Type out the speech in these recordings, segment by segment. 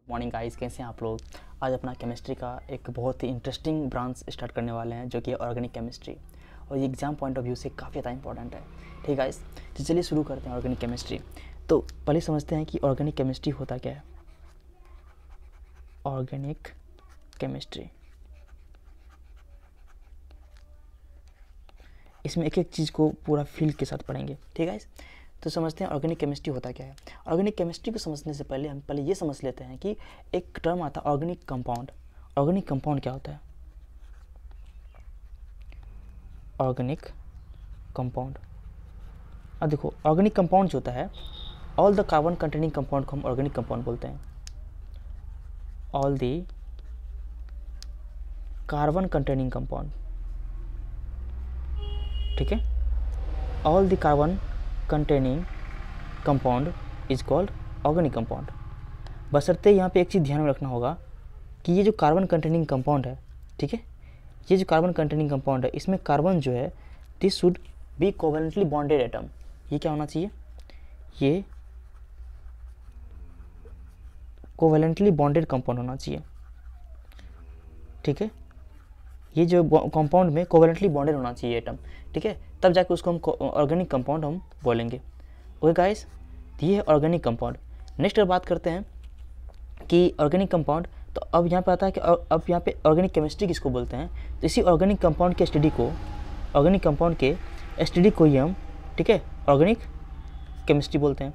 Morning guys, कैसे हैं आप लोग। आज अपना केमिस्ट्री का एक बहुत ही इंटरेस्टिंग ब्रांच स्टार्ट करने वाले हैं जो कि ऑर्गेनिक केमिस्ट्री, और ये एग्जाम पॉइंट ऑफ व्यू से काफ़ी ज़्यादा इंपॉर्टेंट है। ठीक है गाइस, तो चलिए शुरू करते हैं ऑर्गेनिक केमिस्ट्री। तो पहले समझते हैं कि ऑर्गेनिक केमिस्ट्री होता क्या है। ऑर्गेनिक केमिस्ट्री, इसमें एक एक चीज़ को पूरा फील्ड के साथ पढ़ेंगे। ठीक है गाइस, तो समझते हैं ऑर्गेनिक केमिस्ट्री होता क्या है। ऑर्गेनिक केमिस्ट्री को समझने से पहले हम ये समझ लेते हैं कि एक टर्म आता है ऑर्गेनिक कंपाउंड। ऑर्गेनिक कंपाउंड क्या होता है? ऑर्गेनिक कंपाउंड, अब देखो ऑर्गेनिक कंपाउंड जो होता है, all the carbon containing compound को हम ऑर्गेनिक कंपाउंड बोलते हैं। All the carbon containing compound, ठीक है, all the carbon containing compound is called organic compound. बशर्ते यहाँ पे एक चीज़ ध्यान में रखना होगा कि ये जो कार्बन कंटेनिंग कंपाउंड है, ठीक है, ये जो कार्बन कंटेनिंग कंपाउंड है, इसमें कार्बन जो है this should be covalently bonded atom. ये क्या होना चाहिए? ये कोवेलेंटली बॉन्डेड कंपाउंड होना चाहिए। ठीक है, ये जो कंपाउंड में कोवेलेंटली बॉन्डेड होना चाहिए एटम, ठीक है, तब जाके उसको हम ऑर्गेनिक कंपाउंड हम बोलेंगे। ओके गाइस, ये है ऑर्गेनिक कंपाउंड। नेक्स्ट बात करते हैं कि ऑर्गेनिक कंपाउंड, तो अब यहाँ पे आता है कि अब यहाँ पे ऑर्गेनिक केमिस्ट्री किसको बोलते हैं। तो इसी ऑर्गेनिक कंपाउंड के स्टडी को, ऑर्गेनिक कंपाउंड के स्टडी को ही हम, ठीक है, ऑर्गेनिक केमिस्ट्री बोलते हैं।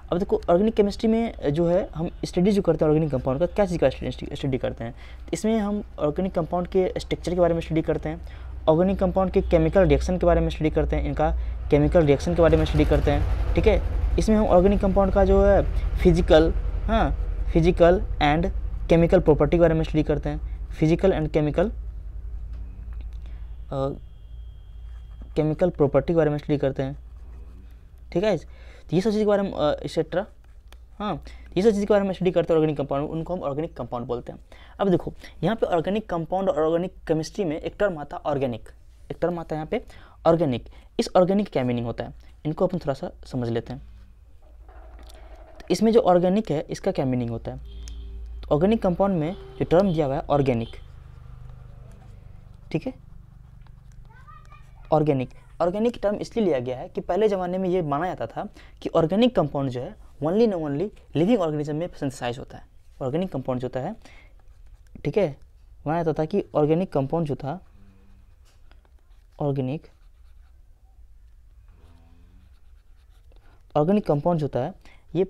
अब देखो ऑर्गेनिक केमिस्ट्री में जो है हम स्टडी जो करते हैं ऑर्गेनिक कंपाउंड का, क्या चीज़ का स्टडी करते हैं। इसमें हम ऑर्गेनिक कंपाउंड के स्ट्रक्चर के बारे में स्टडी करते हैं, ऑर्गेनिक कंपाउंड के केमिकल रिएक्शन के बारे में स्टडी करते हैं, इनका केमिकल रिएक्शन के बारे में स्टडी करते हैं। ठीक है, इसमें हम ऑर्गेनिक कंपाउंड का जो है फिजिकल एंड केमिकल प्रॉपर्टी के बारे में स्टडी करते हैं। फिजिकल एंड केमिकल प्रॉपर्टी के बारे में स्टडी करते हैं। ठीक है, तो ये सब चीज़ के बारे में एक्सेट्रा, ये सब चीज़ के बारे में स्टडी करते हैं ऑर्गेनिक कंपाउंड, उनको हम ऑर्गेनिक कंपाउंड बोलते हैं। अब देखो यहाँ पे ऑर्गेनिक कंपाउंड और ऑर्गेनिक केमिस्ट्री में एक टर्म आता है ऑर्गेनिक, एक टर्म आता है यहाँ पे ऑर्गेनिक। इस ऑर्गेनिक क्या मीनिंग होता है, इनको अपन थोड़ा सा समझ लेते हैं। तो इसमें जो ऑर्गेनिक है इसका क्या मीनिंग होता है। तो ऑर्गेनिक कंपाउंड में जो टर्म दिया हुआ है ऑर्गेनिक, ठीक है, ऑर्गेनिक टर्म इसलिए लिया गया है कि पहले ज़माने में ये माना जाता था कि ऑर्गेनिक कंपाउंड जो है ओनली न ओनली लिविंग ऑर्गेनिज्म में सिंथेसाइज होता है। ऑर्गेनिक कंपाउंड जो होता है, ठीक है, माना जाता था कि ऑर्गेनिक कंपाउंड जो था, ऑर्गेनिक कंपाउंड जो होता है ये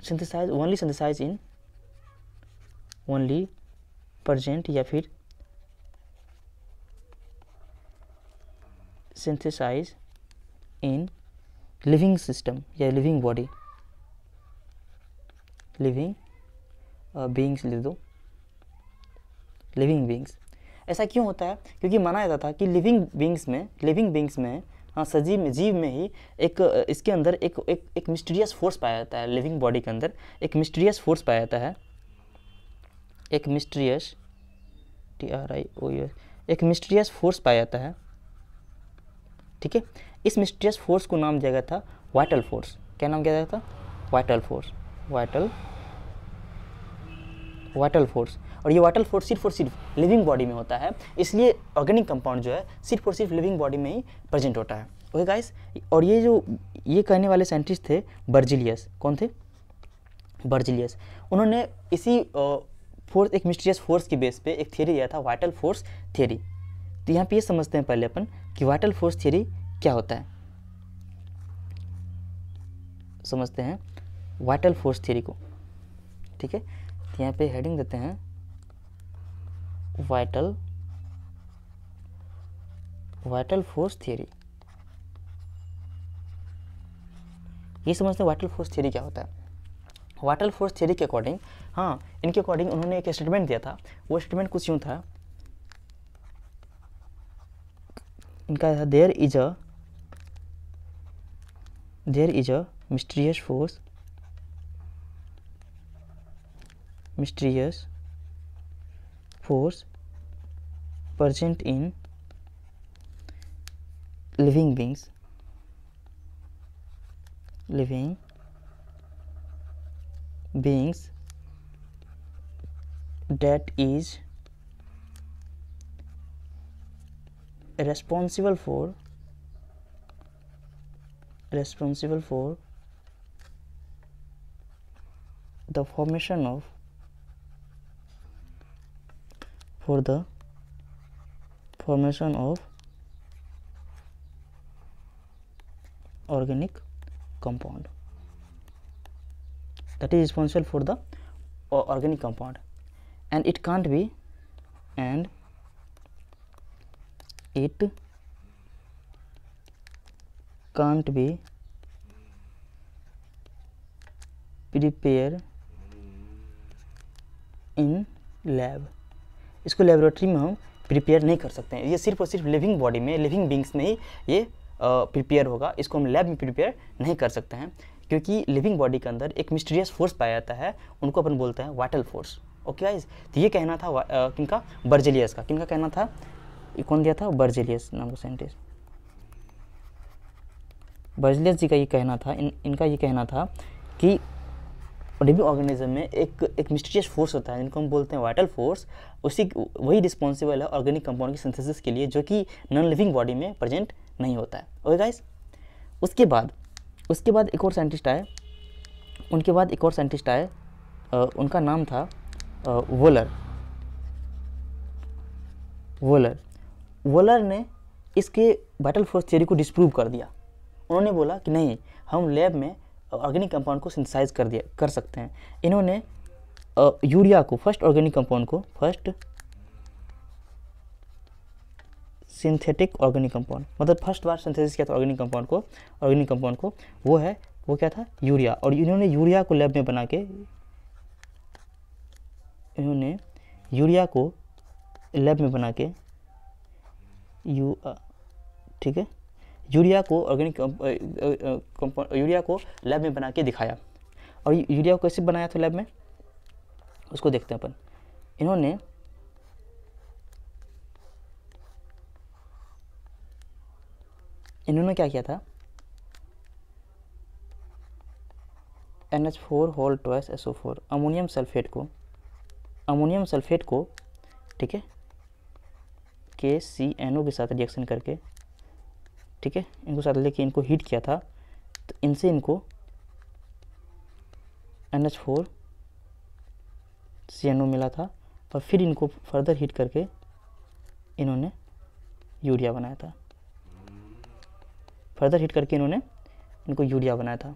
सिंथेसाइज इन ओनली प्रेजेंट, या फिर सिंथेसाइज इन लिविंग सिस्टम या लिविंग बॉडी, लिविंग बीइंग्स लिख दो, लिविंग बीइंग्स। ऐसा क्यों होता है? क्योंकि माना जाता था कि लिविंग बीइंग्स में सजीव जीव में ही एक इसके अंदर एक मिस्टीरियस फोर्स पाया जाता है। लिविंग बॉडी के अंदर एक मिस्टीरियस फोर्स पाया जाता है, एक मिस्टीरियस TRIOUS, एक मिस्टीरियस फोर्स पाया जाता है। ठीक है, इस मिस्टीरियस फोर्स को नाम दिया गया था वाइटल फोर्स। क्या नाम दिया गया था? Vital force, vital force. और ये वाइटल फोर्स सिर्फ और सिर्फ लिविंग बॉडी में होता है, इसलिए ऑर्गेनिक कंपाउंड जो है सिर्फ और सिर्फ लिविंग बॉडी में ही प्रेजेंट होता है। ओके गाइस, और ये कहने वाले साइंटिस्ट थे बर्जिलियस। कौन थे? बर्जिलियस। उन्होंने इसी फोर्स, एक मिस्टीरियस फोर्स की बेस पे एक थियरी दिया था, वाइटल फोर्स थियरी। तो यहाँ पे ये समझते हैं पहले अपन कि वाइटल फोर्स थियरी क्या होता है। समझते हैं वाइटल फोर्स थियरी को, ठीक है। तो यहाँ पे हेडिंग देते हैं वाइटल फोर्स थियरी। ये समझते हैं वाइटल फोर्स थियरी क्या होता है। वाइटल फोर्स थियरी के अकॉर्डिंग, इनके अकॉर्डिंग उन्होंने एक स्टेटमेंट दिया था। वो स्टेटमेंट कुछ यूँ था, इनका था there is a mysterious force present in living beings that is responsible for the formation of organic compound, that is responsible for the organic compound, and it can't be prepared in lab. इसको laboratory में हम prepare नहीं कर सकते हैं, ये सिर्फ और सिर्फ लिविंग बॉडी में, लिविंग बींग्स में ही ये प्रिपेयर होगा। इसको हम लैब में प्रिपेयर नहीं कर सकते हैं, क्योंकि लिविंग बॉडी के अंदर एक मिस्टीरियस फोर्स पाया जाता है, उनको अपन बोलते हैं वाइटल फोर्स। ओके गाइस, तो ये कहना था किनका, बर्जेलियस का। किनका कहना था, कौन दिया था, बर्जेलियस नाम का साइंटिस्ट। बर्जेलियस जी का ये कहना था, इनका ये कहना था कि लिविंग ऑर्गेनिज्म में एक मिस्टीरियस फोर्स होता है जिनको हम बोलते हैं वाइटल फोर्स, वही रिस्पॉन्सिबल है ऑर्गेनिक कंपाउंड की सिंथेसिस के लिए, जो कि नॉन लिविंग बॉडी में प्रेजेंट नहीं होता है। ओके गाइस, उसके बाद एक और साइंटिस्ट आए, उनका नाम था वोलर ने इसके वाइटल फोर्स थ्योरी को डिस्प्रूव कर दिया। उन्होंने बोला कि नहीं, हम लैब में ऑर्गेनिक कंपाउंड को सिंथेसाइज कर सकते हैं। इन्होंने यूरिया को, फर्स्ट सिंथेटिक ऑर्गेनिक कंपाउंड, मतलब फर्स्ट बार सिंथेसिस किया था ऑर्गेनिक कंपाउंड को, वो क्या था, यूरिया। और इन्होंने यूरिया को लैब में बना के, ठीक है, यूरिया को लैब में बना के दिखाया। और यूरिया को कैसे बनाया था लैब में, उसको देखते हैं अपन। इन्होंने क्या किया था, NH4 अमोनियम सल्फेट को, ठीक है, KCNO के साथ रिएक्शन करके, ठीक है, इनको साथ लेके इनको हीट किया था, तो इनसे इनको NH4CNO मिला था। और फिर इनको फर्दर हीट करके इन्होंने यूरिया बनाया था।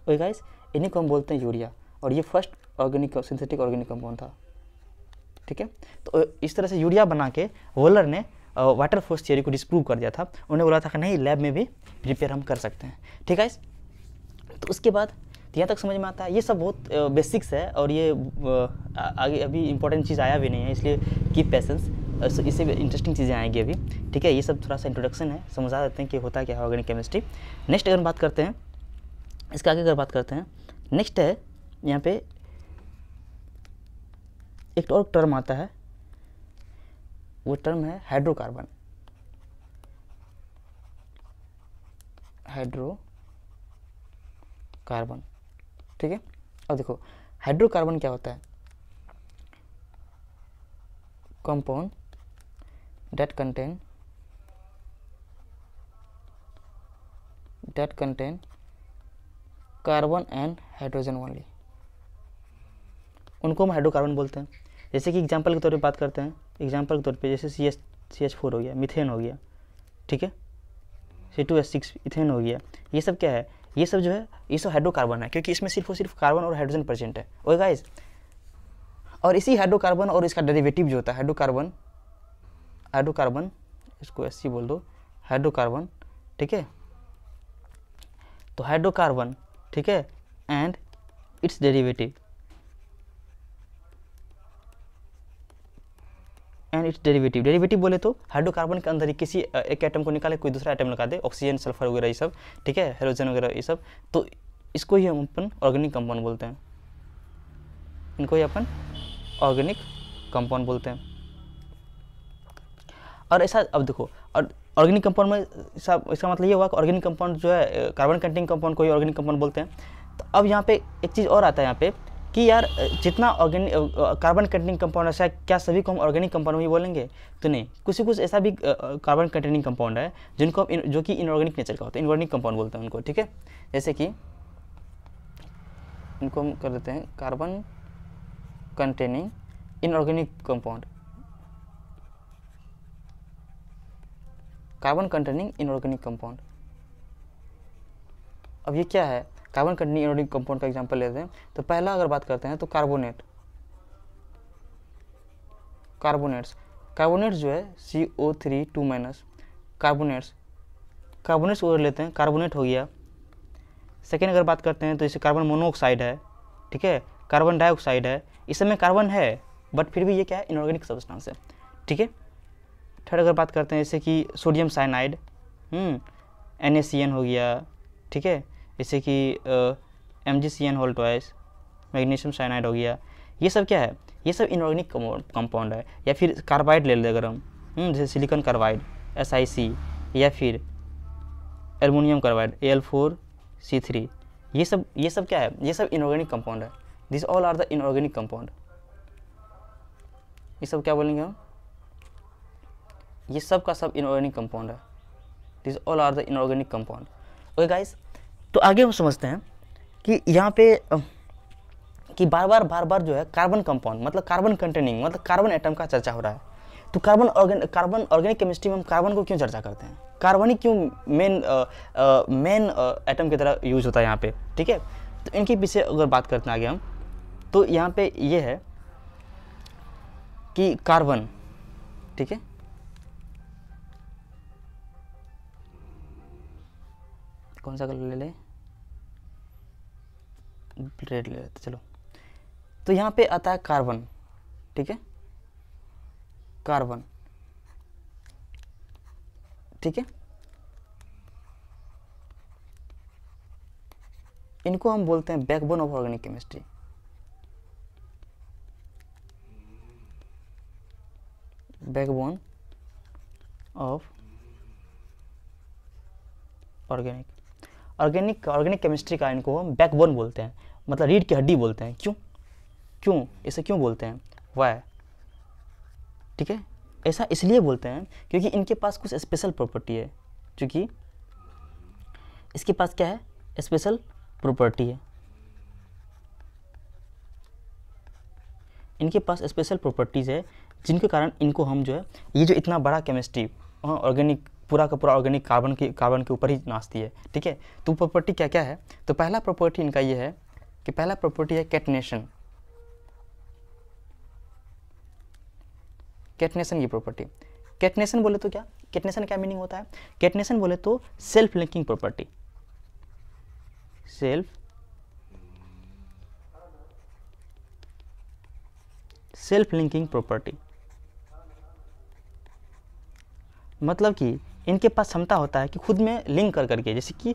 ओके गाइस, इन्हीं को हम बोलते हैं यूरिया, और ये फर्स्ट सिंथेटिक ऑर्गेनिक कंपाउंड था। ठीक है, तो इस तरह से यूरिया बना के वोलर ने वाटर फोर्स थियरी को डिस्प्रूव कर दिया था। उन्होंने बोला था कि नहीं, लैब में भी प्रिपेयर हम कर सकते हैं। ठीक है, तो उसके बाद यहाँ तक समझ में आता है। ये सब बहुत बेसिक्स है, और ये आगे अभी इंपॉर्टेंट चीज़ आया भी नहीं है, इसलिए कीप पेशेंस, इससे इंटरेस्टिंग चीज़ें आएंगी अभी। ठीक है, ये सब थोड़ा सा इंट्रोडक्शन है, समझा देते हैं कि होता क्या है ऑर्गेनिक केमिस्ट्री। नेक्स्ट अगर बात करते हैं, इसके आगे अगर बात करते हैं, नेक्स्ट है यहाँ पे एक और टर्म आता है, वो टर्म है हाइड्रोकार्बन। ठीक है, अब देखो हाइड्रोकार्बन क्या होता है, compound that contain carbon and hydrogen only, उनको हम हाइड्रोकार्बन बोलते हैं। जैसे कि एग्जांपल के तौर पे बात करते हैं, एग्जांपल के तौर पे जैसे CH4 हो गया, मीथेन हो गया, ठीक है, C2H6 इथेन हो गया। ये सब क्या है, ये सब जो है ये सब हाइड्रोकार्बन है, क्योंकि इसमें सिर्फ और सिर्फ कार्बन और हाइड्रोजन प्रेजेंट है। ओके गाइस, और इसी हाइड्रोकार्बन और इसका डेरिवेटिव जो होता है हाइड्रोकार्बन, इसको SC बोल दो, हाइड्रोकार्बन, ठीक है, तो हाइड्रोकार्बन, ठीक है, एंड इट्स डेरिवेटिव, डेरिवेटिव बोले तो हाइड्रोकार्बन के अंदर ही किसी एक एटम को निकाले, कोई दूसरा एटम लगा दे, ऑक्सीजन, सल्फर वगैरह ये सब, ठीक है, हाइड्रोजन वगैरह ये सब, तो इसको ही हम अपन ऑर्गेनिक कंपाउंड बोलते हैं, इनको ही अपन ऑर्गेनिक कंपाउंड बोलते हैं। और ऐसा, अब देखो, और ऑर्गेनिक कंपाउंड में इसका मतलब ये हुआ कि ऑर्गेनिक कंपाउंड जो है, कार्बन कंटेनिंग कंपाउंड को ही ऑर्गेनिक कंपाउंड बोलते हैं। तो अब यहाँ पे एक चीज़ और आता है यहाँ पे, कि यार जितना ऑर्गेनिक कार्बन कंटेनिंग कंपाउंड है, क्या सभी को हम ऑर्गेनिक कंपाउंड भी बोलेंगे? तो नहीं, कुछ ऐसा भी कार्बन कंटेनिंग कंपाउंड है जिनको जो कि इनऑर्गेनिक नेचर का होता है, इनऑर्गेनिक कंपाउंड बोलते हैं उनको, ठीक है। जैसे कि इनको हम कर देते हैं carbon containing inorganic compound, carbon containing inorganic compound. अब ये क्या है? कार्बन कंटेनिंग इनऑर्गेनिक कंपाउंड का एग्जांपल लेते हैं। तो पहला अगर बात करते हैं तो कार्बोनेट्स जो है CO3 2- कार्बोनेट्स को लेते हैं, कार्बोनेट हो गया। सेकेंड अगर बात करते हैं तो इसे कार्बन मोनोऑक्साइड है, ठीक है, कार्बन डाइऑक्साइड है। इस समय कार्बन है बट फिर भी ये क्या है? इनऑर्गेनिक सब्सटेंस है, ठीक है। थर्ड अगर बात करते हैं जैसे कि सोडियम साइनाइड, NaCN हो गया, ठीक है, जैसे कि MgCN whole twice, magnesium cyanide हो गया। ये सब क्या है? ये सब इनऑर्गेनिक कंपाउंड है। या फिर कार्बाइड ले लेते अगर हम, जैसे सिलिकॉन कार्बाइड SiC, या फिर एल्युमिनियम कार्बाइड Al4C3, ये सब क्या है? ये सब इनऑर्गेनिक कंपाउंड है। This all are the inorganic compound. ये सब क्या बोलेंगे हम? ये सब का सब इनऑर्गेनिक कंपाउंड है। This all are the inorganic compound. Okay guys, तो आगे हम समझते हैं कि यहाँ पे कि बार बार जो है कार्बन कंपाउंड मतलब कार्बन कंटेनिंग मतलब कार्बन एटम का चर्चा हो रहा है। तो कार्बन ऑर्गेनिक केमिस्ट्री में हम कार्बन को क्यों चर्चा करते हैं? कार्बन ही क्यों मेन एटम की तरह यूज होता है यहाँ पे, ठीक है। तो इनके पीछे अगर बात करते हैं आगे हम, तो यहाँ पे ये है कि कार्बन, ठीक है, कौन सा कलर ले ले? रेड ले लेते, चलो। तो यहाँ पे आता है कार्बन, ठीक है, कार्बन, ठीक है। इनको हम बोलते हैं backbone of organic chemistry. Backbone of organic chemistry का इनको हम बैकबोन बोलते हैं, मतलब रीढ़ की हड्डी बोलते हैं। क्यों इसे क्यों बोलते हैं? वाई, ठीक है, ऐसा इसलिए बोलते हैं क्योंकि इनके पास कुछ स्पेशल प्रॉपर्टी है। क्योंकि इसके पास क्या है? स्पेशल प्रॉपर्टी है। इनके पास स्पेशल प्रॉपर्टीज़ है जिनके कारण इनको हम जो है, ये जो इतना बड़ा केमिस्ट्री ऑर्गेनिक पूरा का पूरा ऑर्गेनिक कार्बन के ऊपर ही नाचती है, ठीक है। तो प्रॉपर्टी क्या क्या है? तो पहला प्रॉपर्टी इनका ये है कि पहला प्रॉपर्टी है कैटनेशन की प्रॉपर्टी। कैटनेशन बोले तो क्या? कैटनेशन क्या मीनिंग होता है? कैटनेशन बोले तो self linking property. Self linking property मतलब कि इनके पास क्षमता होता है कि खुद में लिंक कर करके, जैसे कि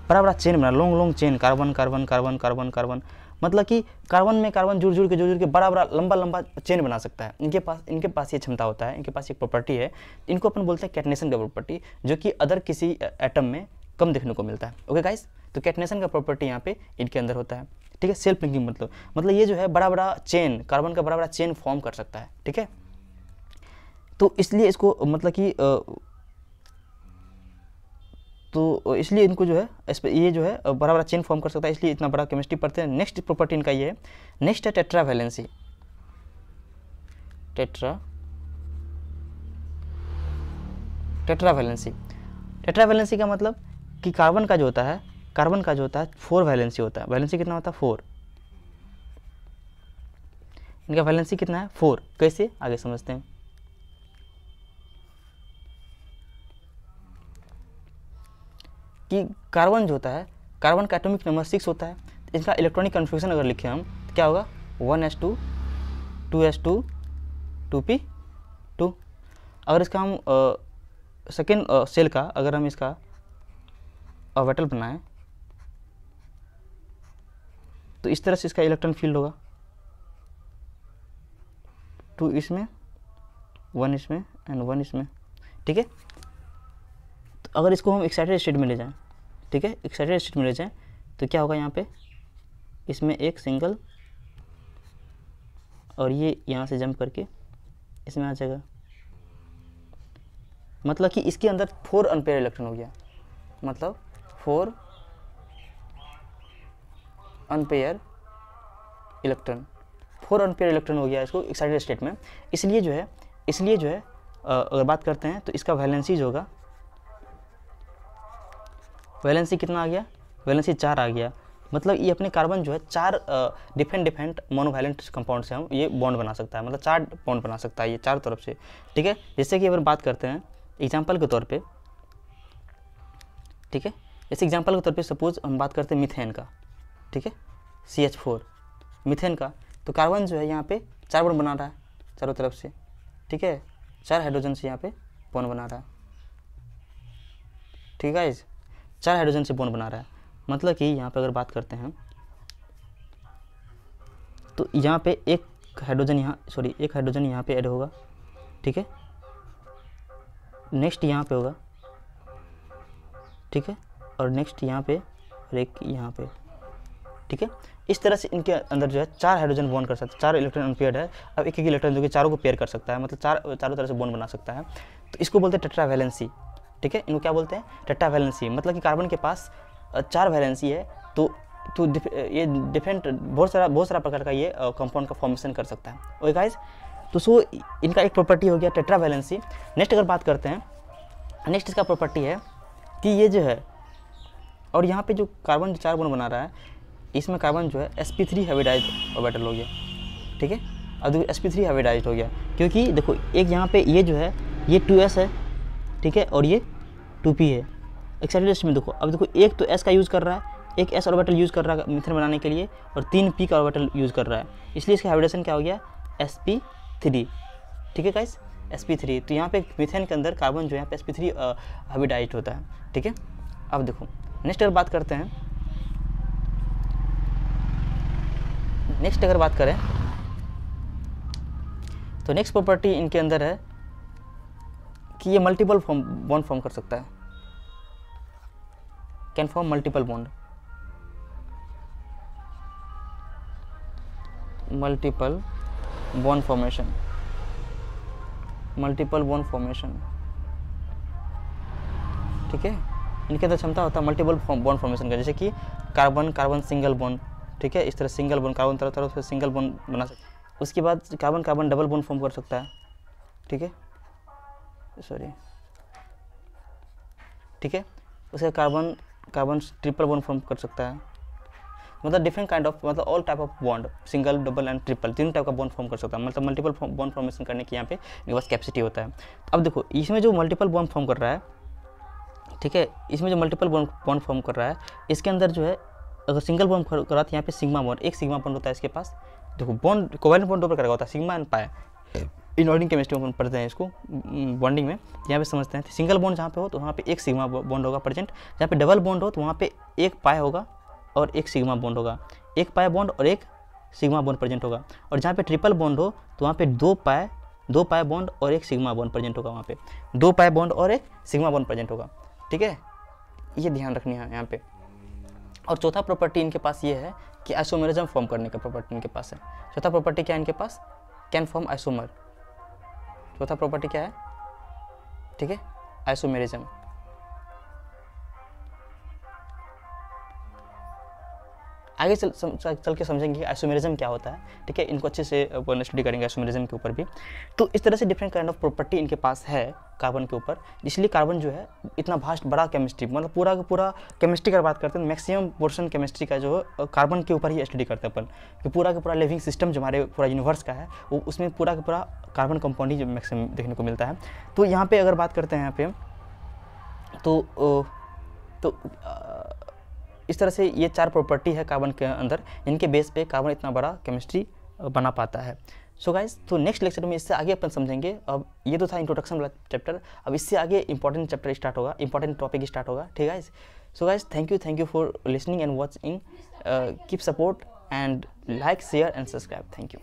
बड़ा बड़ा चेन बना, long chain, carbon carbon carbon carbon carbon, मतलब कि कार्बन में कार्बन जुड़ के बड़ा लंबा चेन बना सकता है। इनके पास ये क्षमता होता है, इनके पास एक प्रॉपर्टी है। इनको अपन बोलते हैं कैटनेशन का प्रॉपर्टी, जो कि अदर किसी एटम में कम देखने को मिलता है। ओके गाइस, तो कैटनेशन का प्रॉपर्टी यहाँ पे इनके अंदर होता है, ठीक है। सेल्फ लिंकिंग मतलब ये जो है बड़ा चेन, कार्बन का बड़ा चेन फॉर्म कर सकता है, ठीक है। तो इसलिए इसको मतलब कि तो इसलिए इनको जो है ये जो है बड़ा चेन फॉर्म कर सकता है, इसलिए इतना बड़ा केमिस्ट्री पढ़ते हैं। नेक्स्ट प्रॉपर्टी इनका ये है, नेक्स्ट है टेट्रावैलेंसी। टेट्रावैलेंसी का मतलब कि कार्बन का जो होता है 4 वैलेंसी होता है। वैलेंसी कितना होता है? 4। इनका वैलेंसी कितना है? 4। कैसे? आगे समझते हैं। कि कार्बन जो होता है, कार्बन का एटॉमिक नंबर 6 होता है। इसका इलेक्ट्रॉनिक कन्फिग्रेशन अगर लिखें हम तो क्या होगा? 1s2 2s2 2p2। अगर इसका हम सेकेंड सेल का अगर हम इसका ऑर्बिटल बनाएं तो इस तरह से इसका इलेक्ट्रॉन फील्ड होगा, 2 इसमें 1 इसमें एंड 1 इसमें, ठीक है। तो अगर इसको हम एक्साइटेड स्टेट में ले जाएं, ठीक है, एक्साइटेड स्टेट में ले जाएं तो क्या होगा? यहाँ पे इसमें एक सिंगल और ये यहाँ से जंप करके इसमें आ जाएगा, मतलब कि इसके अंदर 4 अनपेयर इलेक्ट्रॉन हो गया, मतलब 4 अनपेयर इलेक्ट्रॉन, 4 अनपेयर इलेक्ट्रॉन हो गया इसको एक्साइटेड स्टेट में। इसलिए जो है अगर बात करते हैं तो इसका वैलेंसी जो होगा, वैलेंसी कितना आ गया, वैलेंसी 4 आ गया। मतलब ये अपने कार्बन जो है 4 डिफरेंट मोनोवैलेंट कंपाउंड से हम ये बॉन्ड बना सकता है, मतलब 4 बॉन्ड बना सकता है ये 4 तरफ से, ठीक है। जैसे कि अगर बात करते हैं एग्जाम्पल के तौर पे, ठीक है, जैसे एग्जाम्पल के तौर पे सपोज हम बात करते हैं मीथेन का, ठीक है, CH4 मीथेन का, तो कार्बन जो है यहाँ पे 4 बॉन्ड बना रहा है चारों तरफ से, ठीक है, 4 हाइड्रोजन से यहाँ पे बॉन्ड बना रहा है, ठीक है, 4 हाइड्रोजन से बॉन्ड बना रहा है। मतलब कि यहाँ पे अगर बात करते हैं तो यहाँ पे एक हाइड्रोजन यहाँ पे ऐड होगा, ठीक है, नेक्स्ट यहाँ पे होगा, ठीक है, और नेक्स्ट यहाँ पे और एक यहाँ पे, ठीक है। इस तरह से इनके अंदर जो है 4 हाइड्रोजन बॉन्ड कर सकता है, 4 इलेक्ट्रॉन अनपेयर्ड है। अब एक इलेक्ट्रॉन जो कि चारों को पेयर कर सकता है, मतलब चारों तरह से बॉन्ड बना सकता है, तो इसको बोलते हैं टेट्रावैलेंसी, ठीक है। इनको क्या बोलते हैं, टेट्रावैलेंसी। मतलब कि कार्बन के पास 4 वैलेंसी है, तो ये डिफरेंट बहुत सारा प्रकार का ये कंपाउंड का फॉर्मेशन कर सकता है। ओके गाइस, तो सो इनका एक प्रॉपर्टी हो गया टेट्रावैलेंसी। नेक्स्ट अगर बात करते हैं, नेक्स्ट इसका प्रॉपर्टी है कि ये जो है, और यहाँ पे जो कार्बन 4 बॉन्ड बना रहा है, इसमें कार्बन जो है sp3 हाइब्रिडाइज्ड ऑर्बिटल हो गया, ठीक है। अब देखो sp3 हाइब्रिडाइज्ड हो गया, क्योंकि देखो एक यहाँ पे ये जो है ये 2s है, ठीक है, और ये 2p है एक्साइटेड स्टेट में। देखो अब देखो एक तो s का यूज़ कर रहा है, एक s ऑर्बिटल यूज़ कर रहा है मीथेन बनाने के लिए, और 3 p का ऑर्बिटल यूज़ कर रहा है, इसलिए इसका हाइब्रिडेशन क्या हो गया, sp3, ठीक है गाइस, sp3। तो यहाँ पे मीथेन के अंदर कार्बन जो है यहाँ पे sp3 हाइब्रिडाइज्ड होता है, ठीक है। अब देखो नेक्स्ट अगर बात करते हैं, नेक्स्ट अगर बात करें तो नेक्स्ट प्रॉपर्टी इनके अंदर है कि ये मल्टीपल बॉन्ड फॉर्म कर सकता है, can form multiple bond, multiple bond formation, ठीक है। इनके अंदर क्षमता होता है मल्टीपल बॉन्ड फॉर्मेशन का, जैसे कि कार्बन सिंगल बॉन्ड, ठीक है, इस तरह सिंगल बॉन्ड कार्बन तरफ से सिंगल बॉन्ड बना सकता है। उसके बाद कार्बन डबल बॉन्ड फॉर्म कर सकता है, ठीक है, ठीक है। उसके कार्बन ट्रिपल बॉन्ड फॉर्म कर सकता है, मतलब डिफरेंट काइंड ऑफ, मतलब all type of bond, single double and triple, 3 type का बॉन्ड फॉर्म कर सकता है। मतलब मल्टीपल बॉन्ड फॉर्मेशन करने की यहाँ पे इनके पास कैपेसिटी होता है। अब देखो इसमें जो मल्टीपल बॉन्ड फॉर्म कर रहा है, ठीक है, इसमें जो मल्टीपल बॉन्ड फॉर्म कर रहा है, इसके अंदर जो है अगर सिंगल बॉन्ड कर रहा है तो यहाँ पे सिग्मा बॉन्ड, एक सिग्मा बॉन्ड होता है इसके पास। देखो बॉन्ड कोवैलेंट बॉन्ड दो प्रकार का होता है, sigma and pi. Inorganic chemistry में पढ़ते हैं इसको बॉन्डिंग में, यहाँ पे समझते हैं। सिंगल बॉन्ड जहाँ पे हो तो वहाँ पे एक सिग्मा बॉन्ड होगा प्रेजेंट, जहाँ पे डबल बॉन्ड हो तो वहाँ पे एक पाई होगा और एक सिग्मा बॉन्ड होगा, एक पाई बॉन्ड और एक सिग्मा बॉन्ड प्रेजेंट होगा। और जहाँ पे ट्रिपल बॉन्ड हो तो वहाँ पे दो पाई बॉन्ड और एक सिग्मा बॉन्ड प्रेजेंट होगा, वहाँ पे 2 पाई बॉन्ड और एक सिग्मा बॉन्ड प्रेजेंट होगा, ठीक है, ये ध्यान रखनी है यहाँ पे। और चौथा प्रॉपर्टी इनके पास ये है कि आइसोमेरिज्म फॉर्म करने का प्रॉपर्टी इनके पास है। चौथा प्रॉपर्टी क्या है इनके पास, कैन फॉर्म आइसोमर। चौथा प्रॉपर्टी क्या है, ठीक है, आइसोमेरिज्म। आगे चल के समझेंगे कि आइसोमेरिज्म क्या होता है, ठीक है, इनको अच्छे से स्टडी करेंगे आइसोमेरिज्म के ऊपर भी। तो इस तरह से डिफरेंट काइंड ऑफ प्रॉपर्टी इनके पास है कार्बन के ऊपर, इसलिए कार्बन जो है इतना भास्ट बड़ा केमिस्ट्री, मतलब पूरा का पूरा केमिस्ट्री की बात करते हैं, मैक्सिमम पोर्शन केमिस्ट्री का जो कार्बन के ऊपर ही स्टडी करते हैं अपन, कि पूरा का पूरा लिविंग सिस्टम जो हमारे पूरा यूनिवर्स का है वो उसमें पूरा का पूरा कार्बन कंपाउंड ही जो मैक्सिमम देखने को मिलता है। तो यहाँ पे अगर बात करते हैं यहाँ पे तो इस तरह से ये 4 प्रॉपर्टी है कार्बन के अंदर, इनके बेस पे कार्बन इतना बड़ा केमिस्ट्री बना पाता है। सो गाइस, तो नेक्स्ट लेक्चर में इससे आगे अपन समझेंगे। अब ये तो था इंट्रोडक्शन वाला चैप्टर, अब इससे आगे इंपॉर्टेंट चैप्टर स्टार्ट होगा, इंपॉर्टेंट टॉपिक स्टार्ट होगा, ठीक है guys. So guys, thank you for listening and watching, keep support and like share and subscribe, thank you.